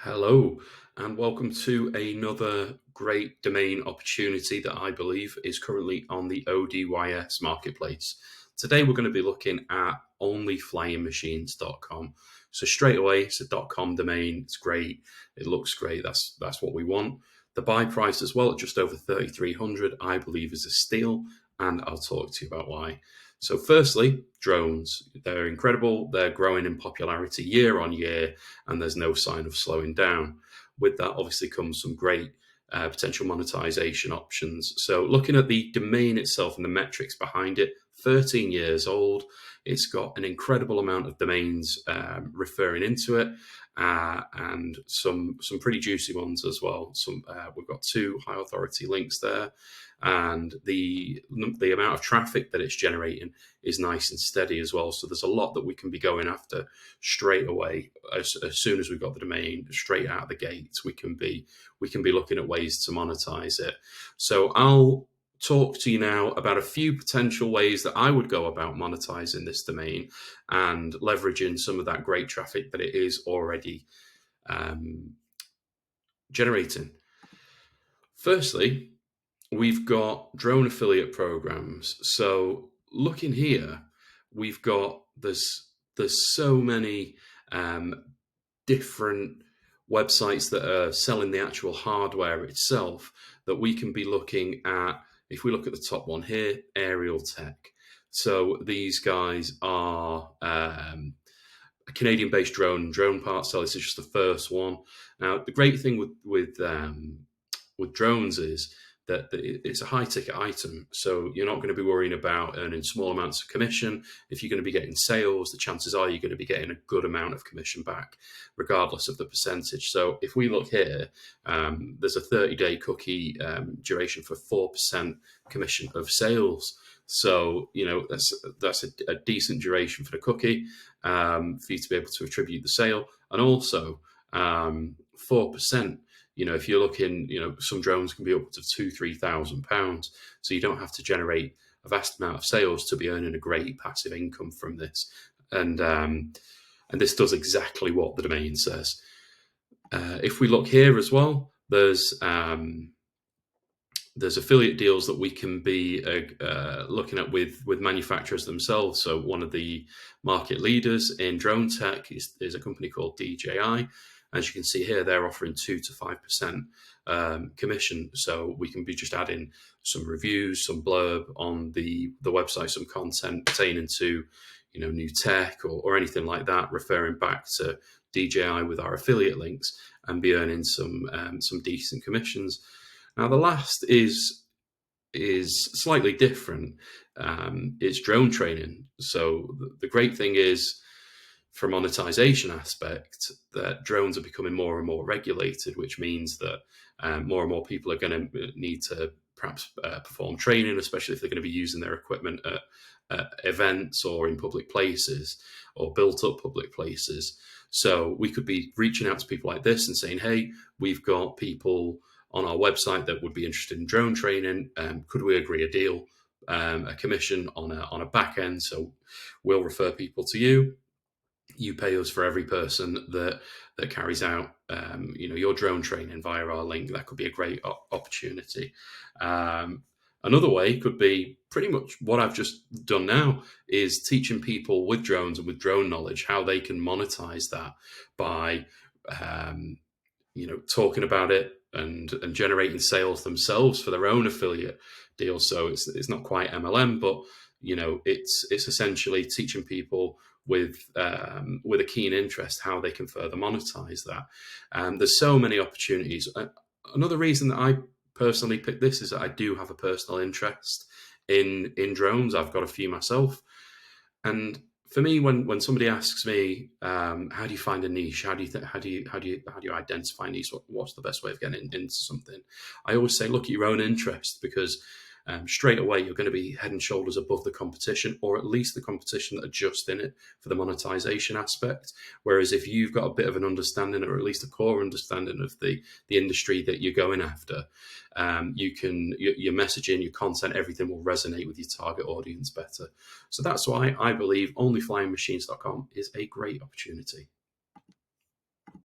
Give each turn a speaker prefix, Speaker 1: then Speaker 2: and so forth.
Speaker 1: Hello, and welcome to another great domain opportunity that I believe is currently on the ODYS marketplace. Today, we're going to be looking at onlyflyingmachines.com. So straight away, it's a .com domain. It's great. It looks great. That's what we want. The buy price as well at just over 3,300, I believe, is a steal, and I'll talk to you about why. So firstly, drones. They're incredible. They're growing in popularity year on year, and there's no sign of slowing down. With that, obviously, comes some great potential monetization options. So looking at the domain itself and the metrics behind it, 13 years old. It's got an incredible amount of domains referring into it, and some pretty juicy ones as well. We've got two high authority links there, and the amount of traffic that it's generating is nice and steady as well. So there's a lot that we can be going after straight away. As soon as we've got the domain straight out of the gates, we can be looking at ways to monetize it. So I'll talk to you now about a few potential ways that I would go about monetizing this domain and leveraging some of that great traffic that it is already generating. Firstly, we've got drone affiliate programs. So looking here, we've got there's so many different websites that are selling the actual hardware itself that we can be looking at. If we look at the top one here, Aerial Tech. So these guys are a Canadian-based drone parts seller. This is just the first one. Now, the great thing with drones is that it's a high ticket item. So you're not going to be worrying about earning small amounts of commission. If you're going to be getting sales, the chances are you're going to be getting a good amount of commission back, regardless of the percentage. So if we look here, there's a 30-day cookie duration for 4% commission of sales. So, that's a decent duration for the cookie for you to be able to attribute the sale. And also 4%. If you're looking, some drones can be upwards of £2,000-3,000. So you don't have to generate a vast amount of sales to be earning a great passive income from this. And this does exactly what the domain says. If we look here as well, there's affiliate deals that we can be looking at with manufacturers themselves. So one of the market leaders in drone tech is a company called DJI. As you can see here, they're offering 2 to 5% commission. So we can be just adding some reviews, some blurb on the website, some content pertaining to new tech or anything like that, referring back to DJI with our affiliate links, and be earning some decent commissions. Now the last is slightly different. It's drone training. So the great thing is, from a monetization aspect, that drones are becoming more and more regulated, which means that more and more people are going to need to perhaps perform training, especially if they're going to be using their equipment at events or in public places or built up public places. So we could be reaching out to people like this and saying, hey, we've got people on our website that would be interested in drone training. Could we agree a deal, a commission on a back end? So we'll refer people to you. You pay us for every person that carries out your drone training via our link. That could be a great opportunity. Another way could be pretty much what I've just done now, is teaching people with drones and with drone knowledge how they can monetize that by talking about it and generating sales themselves for their own affiliate deals. So it's not quite MLM, but it's essentially teaching people with a keen interest how they can further monetize that. There's so many opportunities. Another reason that I personally picked this is that I do have a personal interest in drones. I've got a few myself, and for me, when somebody asks me, how do you find a niche? How do you identify a niche? What's the best way of getting into something? I always say, look at your own interest, because straight away you're going to be head and shoulders above the competition, or at least the competition that are just in it for the monetization aspect. Whereas if you've got a bit of an understanding, or at least a core understanding of the industry that you're going after, your messaging, your content, everything will resonate with your target audience better. So that's why I believe onlyflyingmachines.com is a great opportunity.